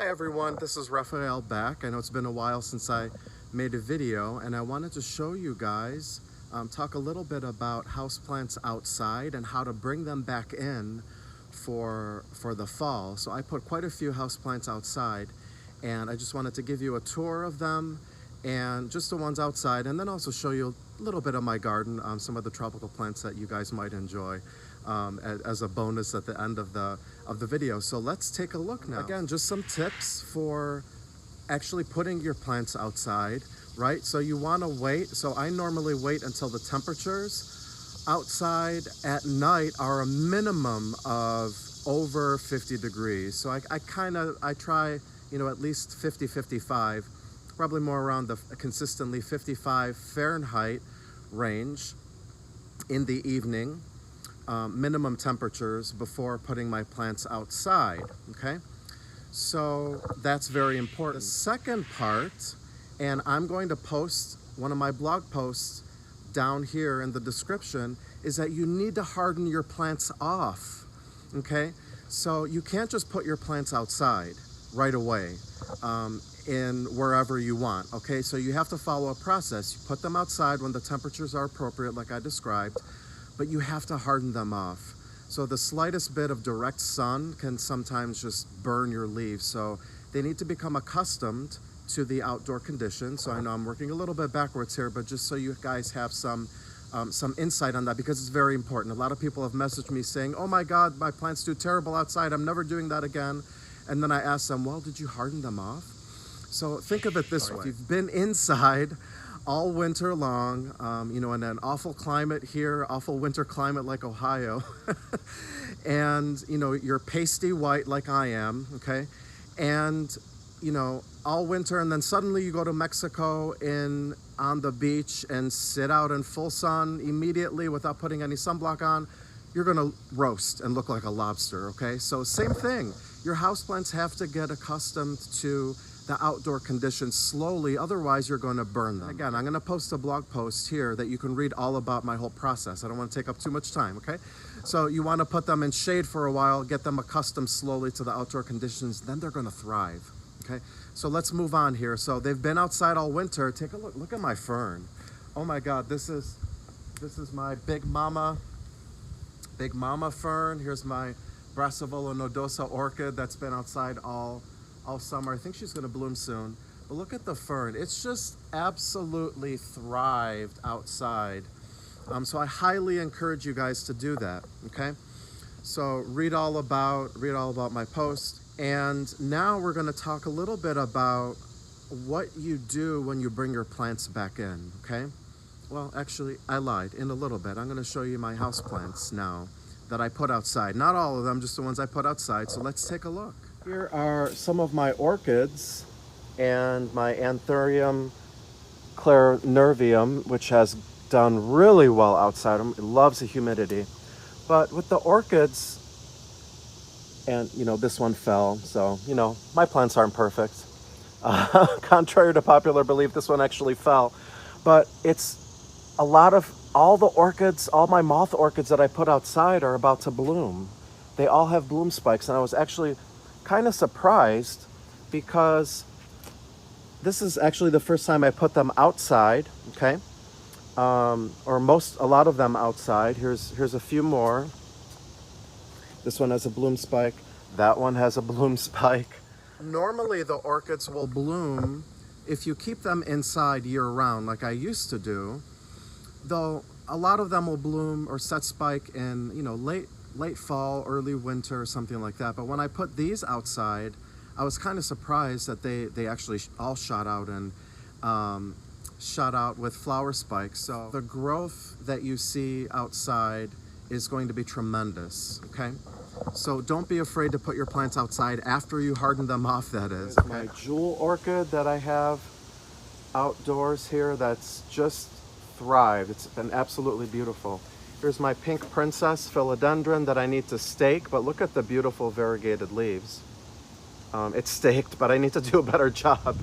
Hi everyone, this is Raphael back. I know it's been a while since I made a video, and I wanted to show you guys, talk a little bit about houseplants outside and how to bring them back in for the fall. So I put quite a few houseplants outside, and I just wanted to give you a tour of them and just the ones outside, and then also show you a little bit of my garden, some of the tropical plants that you guys might enjoy as a bonus at the end of the video. So let's take a look now. Again, just some tips for actually putting your plants outside, right? So you want to wait. So I normally wait until the temperatures outside at night are a minimum of over 50 degrees. So I try, you know, at least 50, 55, probably more around the consistently 55 Fahrenheit range in the evening. Minimum temperatures before putting my plants outside, okay? So that's very important. The second part, and I'm going to post one of my blog posts down here in the description, is that you need to harden your plants off, okay? So you can't just put your plants outside right away in wherever you want, okay? So you have to follow a process. You put them outside when the temperatures are appropriate, like I described, but you have to harden them off. So the slightest bit of direct sun can sometimes just burn your leaves. So they need to become accustomed to the outdoor conditions. So I know I'm working a little bit backwards here, but just so you guys have some insight on that, because it's very important. A lot of people have messaged me saying, oh my God, my plants do terrible outside. I'm never doing that again. And then I ask them, well, did you harden them off? So think of it this way. If you've been inside all winter long, you know, in an awful climate here, awful winter climate like Ohio, and, you know, you're pasty white like I am, okay, and, you know, all winter, and then suddenly you go to Mexico on the beach and sit out in full sun immediately without putting any sunblock on, you're gonna roast and look like a lobster, okay? So same thing, your houseplants have to get accustomed to the outdoor conditions slowly, otherwise you're going to burn them. Again, I'm going to post a blog post here that you can read all about my whole process. I don't want to take up too much time, okay? So you want to put them in shade for a while, get them accustomed slowly to the outdoor conditions, then they're going to thrive, okay? So let's move on here. So they've been outside all winter. Take a look. Look at my fern. Oh my God, this is my big mama fern. Here's my Brassavola nodosa orchid that's been outside all summer. I think she's going to bloom soon. But look at the fern. It's just absolutely thrived outside. So I highly encourage you guys to do that, okay? So read all about my post. And now we're going to talk a little bit about what you do when you bring your plants back in, okay? Well, actually, I lied. In a little bit, I'm going to show you my houseplants now that I put outside. Not all of them, just the ones I put outside. So let's take a look. Here are some of my orchids and my Anthurium clarinervium, which has done really well outside. It loves the humidity. But with the orchids, and you know, this one fell, so you know, my plants aren't perfect. Contrary to popular belief, this one actually fell. But it's a lot of, all the orchids, all my moth orchids that I put outside are about to bloom. They all have bloom spikes, and I was actually kind of surprised because this is actually the first time I put them outside, okay? Or a lot of them outside. Here's a few more. This one has a bloom spike. That one has a bloom spike. Normally the orchids will bloom if you keep them inside year round like I used to do, though a lot of them will bloom or set spike in, you know, late fall, early winter, or something like that. But when I put these outside, I was kind of surprised that they actually all shot out and shot out with flower spikes. So the growth that you see outside is going to be tremendous, okay? So don't be afraid to put your plants outside after you harden them off, that is. Okay? My jewel orchid that I have outdoors here that's just thrived. It's been absolutely beautiful. Here's my pink princess philodendron that I need to stake, but look at the beautiful variegated leaves. It's staked, but I need to do a better job.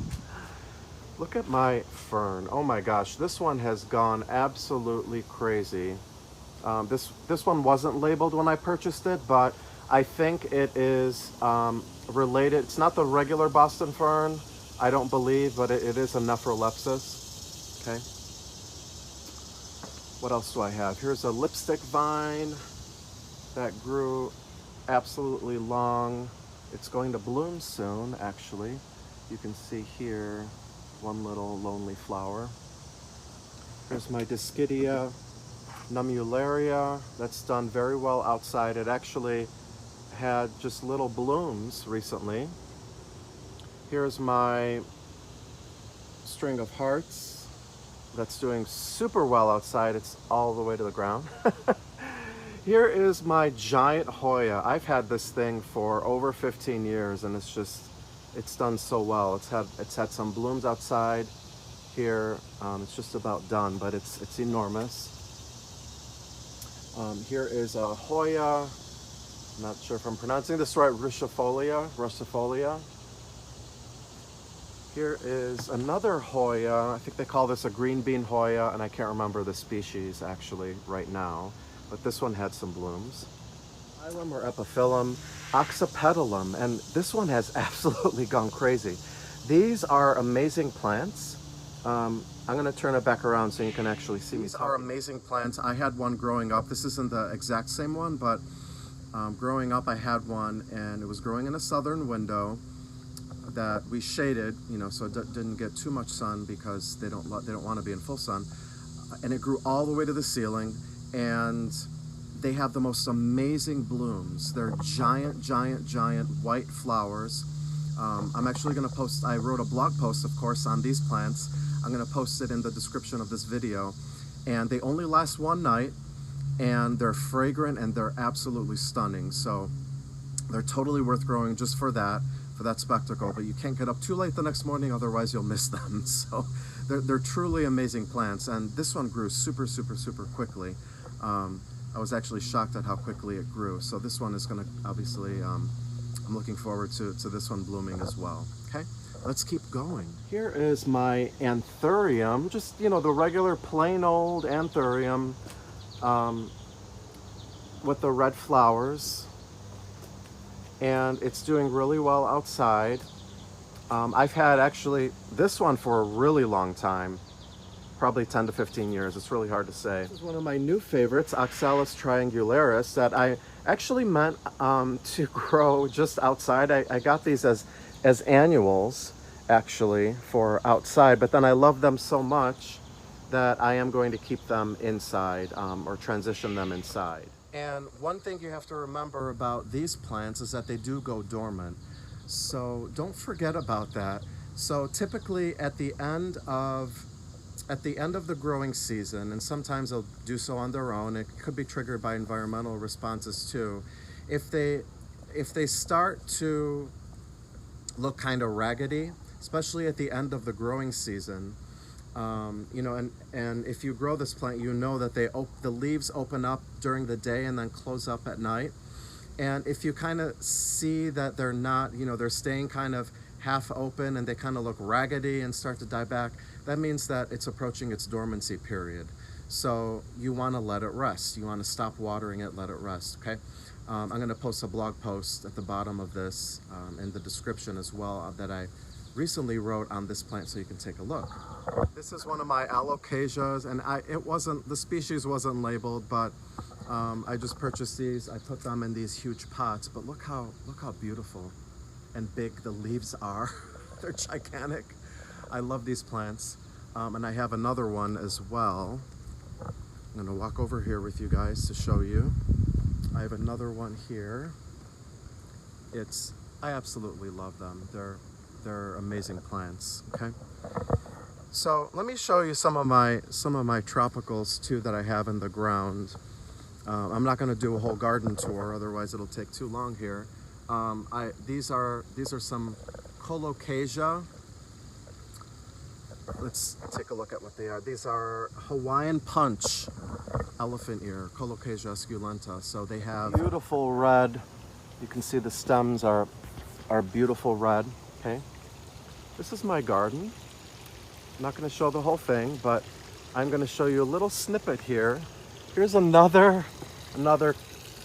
Look at my fern. Oh my gosh, this one has gone absolutely crazy. This one wasn't labeled when I purchased it, but I think it is related. It's not the regular Boston fern, I don't believe, but it is a Nephrolepsis. Okay. What else do I have? Here's a lipstick vine that grew absolutely long. It's going to bloom soon, actually. You can see here one little lonely flower. Here's my Dischidia nummularia. That's done very well outside. It actually had just little blooms recently. Here's my string of hearts that's doing super well outside. It's all the way to the ground. Here is my giant Hoya. I've had this thing for over 15 years and it's done so well. It's had some blooms outside here. It's just about done, but it's enormous. Here is a Hoya. I'm not sure if I'm pronouncing this right. Ruscifolia. Here is another Hoya. I think they call this a green bean Hoya, and I can't remember the species actually right now, but this one had some blooms. Phylum or Epiphyllum, oxypetalum, and this one has absolutely gone crazy. These are amazing plants. I'm going to turn it back around so you can actually see. These are amazing plants. I had one growing up. This isn't the exact same one, but growing up I had one, and it was growing in a southern window that we shaded, so it didn't get too much sun because they don't want to be in full sun. And it grew all the way to the ceiling, and they have the most amazing blooms. They're giant, giant, giant white flowers. I'm actually going to post, I wrote a blog post, of course, on these plants. I'm going to post it in the description of this video. And they only last one night, and they're fragrant, and they're absolutely stunning. So they're totally worth growing just for that spectacle. But you can't get up too late the next morning, otherwise you'll miss them. So they're truly amazing plants. And this one grew super, super, super quickly. I was actually shocked at how quickly it grew. So this one is going to obviously, I'm looking forward to this one blooming as well. Okay, let's keep going. Here is my anthurium, just, the regular plain old anthurium with the red flowers. And it's doing really well outside. I've had actually this one for a really long time. Probably 10 to 15 years. It's really hard to say. This is one of my new favorites, Oxalis triangularis, that I actually meant to grow just outside. I got these as annuals, actually, for outside, but then I love them so much that I am going to keep them inside or transition them inside. And one thing you have to remember about these plants is that they do go dormant. So don't forget about that. So typically at the end of the growing season, and sometimes they'll do so on their own, it could be triggered by environmental responses too. If they start to look kind of raggedy, especially at the end of the growing season, and if you grow this plant, that the leaves open up during the day and then close up at night. And if you kind of see that they're not, they're staying kind of half open and they kind of look raggedy and start to die back, that means that it's approaching its dormancy period. So you want to let it rest. You want to stop watering it, let it rest, okay? I'm going to post a blog post at the bottom of this in the description as well that I recently wrote on this plant, so you can take a look. This is one of my alocasias, and the species wasn't labeled, but I just purchased these. I put them in these huge pots, but look how beautiful and big the leaves are. They're gigantic. I love these plants. And I have another one as well. I'm gonna walk over here with you guys to show you. I have another one here. I absolutely love them. They're amazing plants, okay? So let me show you some of my tropicals too that I have in the ground. I'm not gonna do a whole garden tour, otherwise it'll take too long here. These are some colocasia. Let's take a look at what they are. These are Hawaiian punch elephant ear, Colocasia esculenta. So they have beautiful red. You can see the stems are beautiful red. Okay, this is my garden. I'm not going to show the whole thing, but I'm going to show you a little snippet here. Here's another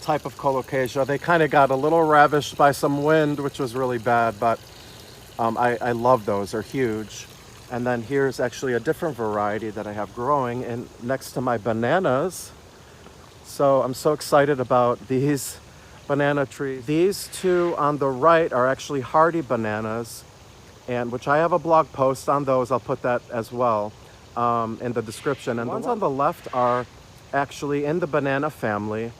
type of colocasia. They kind of got a little ravished by some wind, which was really bad, but I love those. They're huge. And then here's actually a different variety that I have growing in next to my bananas. So I'm so excited about these banana trees. These two on the right are actually hardy bananas, and which I have a blog post on those. I'll put that as well in the description. And the ones on the left are actually in the banana family.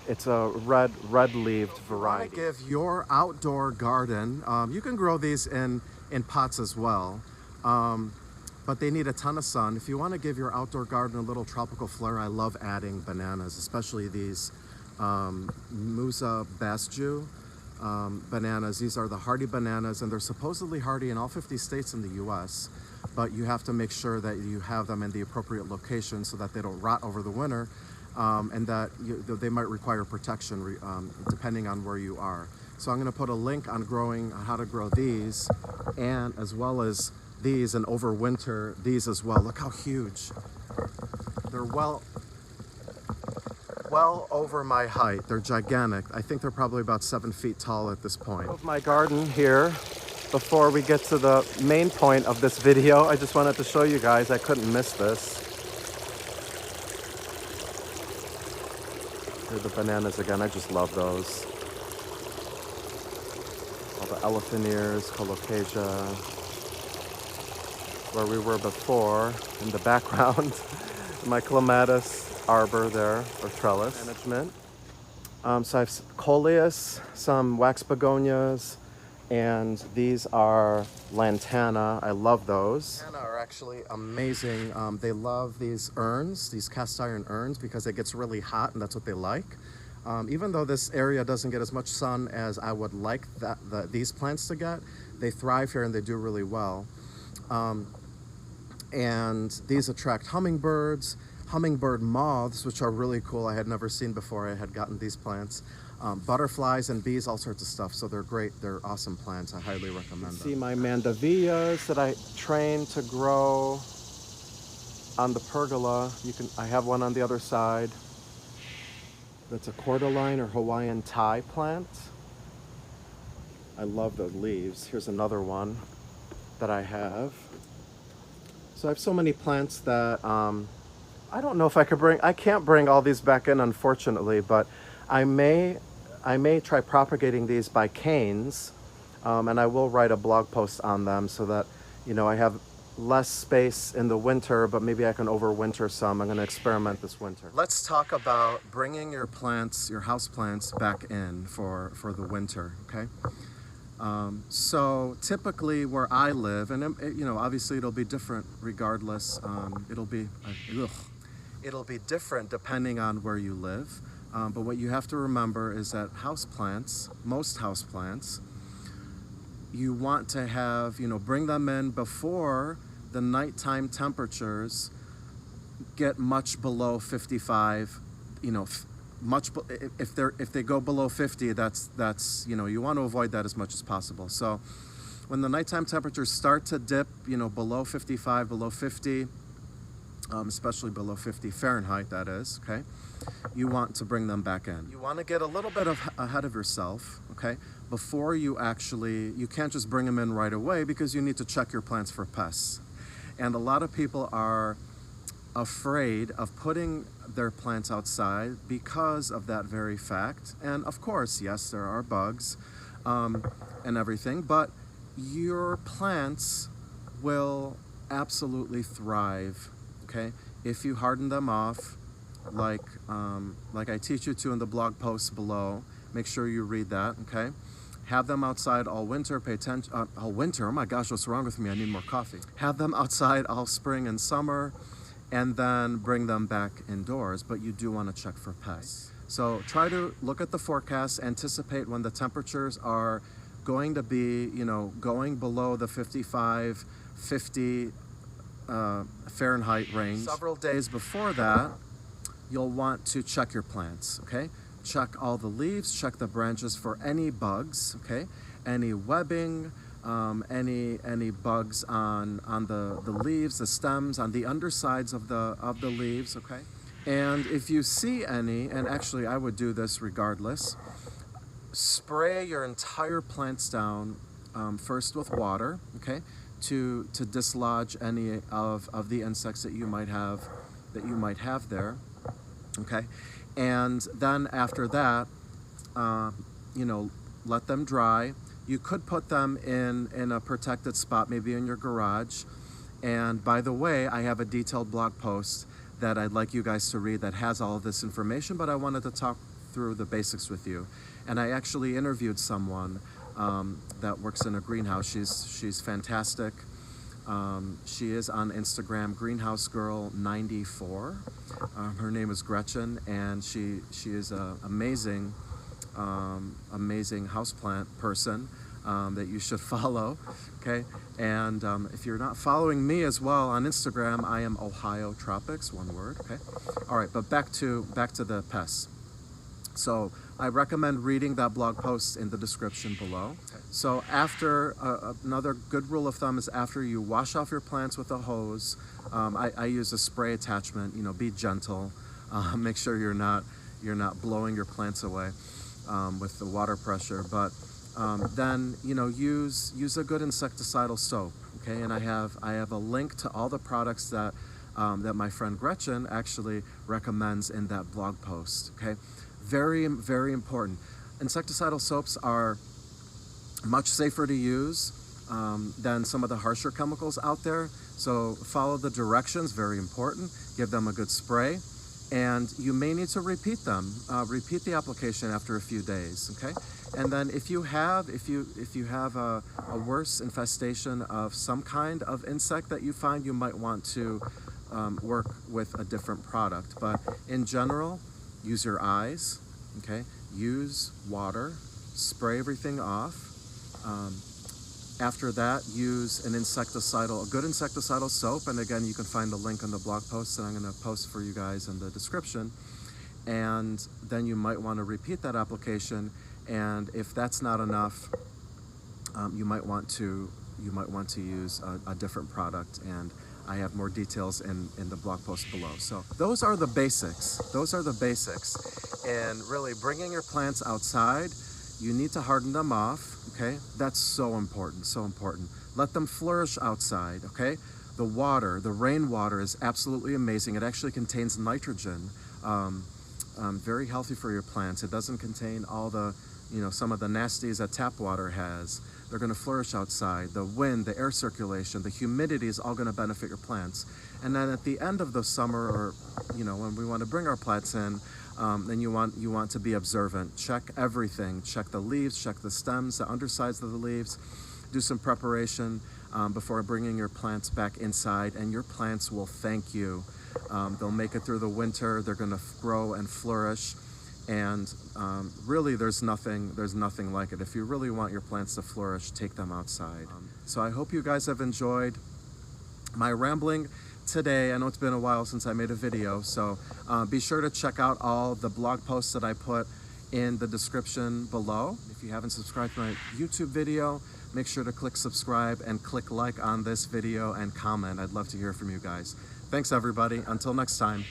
It's a red-leaved variety. You want to give your outdoor garden, you can grow these in pots as well, but they need a ton of sun. If you want to give your outdoor garden a little tropical flair, I love adding bananas, especially these Musa Basju bananas. These are the hardy bananas, and they're supposedly hardy in all 50 states in the US, but you have to make sure that you have them in the appropriate location so that they don't rot over the winter, and that they might require protection depending on where you are. So I'm going to put a link on how to grow these, and as well as these, and overwinter these as well. Look how huge. They're well over my height. They're gigantic. I think they're probably about 7 feet tall at this point. Of my garden here, before we get to the main point of this video, I just wanted to show you guys, I couldn't miss this. Here are the bananas again. I just love those. All the elephant ears, colocasia. Where we were before, in the background, my clematis arbor there, or trellis management. So I have coleus, some wax begonias, and these are lantana. I love those. Lantana are actually amazing. They love these urns, these cast iron urns, because it gets really hot and that's what they like. Even though this area doesn't get as much sun as I would like these plants to get, they thrive here and they do really well. And these attract hummingbirds, hummingbird moths, which are really cool. I had never seen before I had gotten these plants. Butterflies and bees, all sorts of stuff. So they're great. They're awesome plants. I highly recommend them. See my mandavillas that I trained to grow on the pergola. I have one on the other side. That's a cordyline or Hawaiian Thai plant. I love the leaves. Here's another one that I have. So I have so many plants that I don't know if I can't bring all these back in, unfortunately, but I may try propagating these by canes, and I will write a blog post on them so that, I have less space in the winter, but maybe I can overwinter some. I'm going to experiment this winter. Let's talk about bringing your plants, your house plants, back in for the winter, okay? So typically where I live, and obviously it'll be different regardless. It'll be different depending on where you live. But what you have to remember is that most house plants, you want to have, bring them in before the nighttime temperatures get much below 55, if they go below 50, that's you want to avoid that as much as possible. So when the nighttime temperatures start to dip, below 55, below 50, especially below 50 Fahrenheit, that is, okay, you want to bring them back in. You want to get a little bit ahead of yourself, okay, before you can't just bring them in right away, because you need to check your plants for pests. And a lot of people are afraid of putting their plants outside because of that very fact. And of course, yes, there are bugs and everything, but your plants will absolutely thrive, okay, if you harden them off like I teach you to in the blog posts below. Make sure you read that, okay? Have them outside all winter. Pay attention. All winter? Oh my gosh, what's wrong with me? I need more coffee. Have them outside all spring and summer, and then bring them back indoors. But you do want to check for pests. So try to look at the forecast, anticipate when the temperatures are going to be, going below the 55, 50 Fahrenheit range. Several days before that, you'll want to check your plants, okay? Check all the leaves, check the branches for any bugs, okay? Any webbing, any bugs on the leaves, the stems, on the undersides of the leaves, okay? And if you see any, and actually I would do this regardless, spray your entire plants down first with water, okay, to dislodge any of the insects that you might have there, okay. And then after that, you know, let them dry. You could put them in a protected spot, maybe in your garage. And by the way, I have a detailed blog post that I'd like you guys to read that has all of this information, but I wanted to talk through the basics with you. And I actually interviewed someone that works in a greenhouse. She's fantastic. She is on Instagram, Greenhouse Girl 94. Her name is Gretchen, and she is an amazing houseplant person that you should follow, okay? And if you're not following me as well on Instagram, I am Ohio Tropics, one word, okay? All right, but back to the pests. So I recommend reading that blog post in the description below. So after, another good rule of thumb is after you wash off your plants with a hose, I use a spray attachment, you know, be gentle. Make sure you're not blowing your plants away with the water pressure, but then, you know, use a good insecticidal soap, okay? And I have a link to all the products that my friend Gretchen actually recommends in that blog post, okay? Very, very important. Insecticidal soaps are much safer to use than some of the harsher chemicals out there. So follow the directions, very important. Give them a good spray. And you may need to repeat them. Repeat the application after a few days, okay? And then if you have a worse infestation of some kind of insect that you find, you might want to work with a different product. But in general, use your eyes, okay? Use water, spray everything off. After that, use a good insecticidal soap. And again, you can find the link on the blog post that I'm gonna post for you guys in the description. And then you might wanna repeat that application. And if that's not enough, you might want to use a different product. And I have more details in the blog post below. So those are the basics. And really bringing your plants outside, you need to harden them off, okay? That's so important, so important. Let them flourish outside, okay? The rainwater is absolutely amazing. It actually contains nitrogen, very healthy for your plants. It doesn't contain all the, you know, some of the nasties that tap water has. They're gonna flourish outside. The wind, the air circulation, the humidity is all gonna benefit your plants. And then at the end of the summer, or, you know, when we wanna bring our plants in, then you want to be observant. Check everything. Check the leaves, check the stems, the undersides of the leaves. Do some preparation before bringing your plants back inside, and your plants will thank you. They'll make it through the winter. They're gonna grow and flourish. And really, there's nothing like it. If you really want your plants to flourish, take them outside. So I hope you guys have enjoyed my rambling today. I know it's been a while since I made a video, so be sure to check out all the blog posts that I put in the description below. If you haven't subscribed to my YouTube video, make sure to click subscribe and click like on this video and comment. I'd love to hear from you guys. Thanks everybody. Until next time.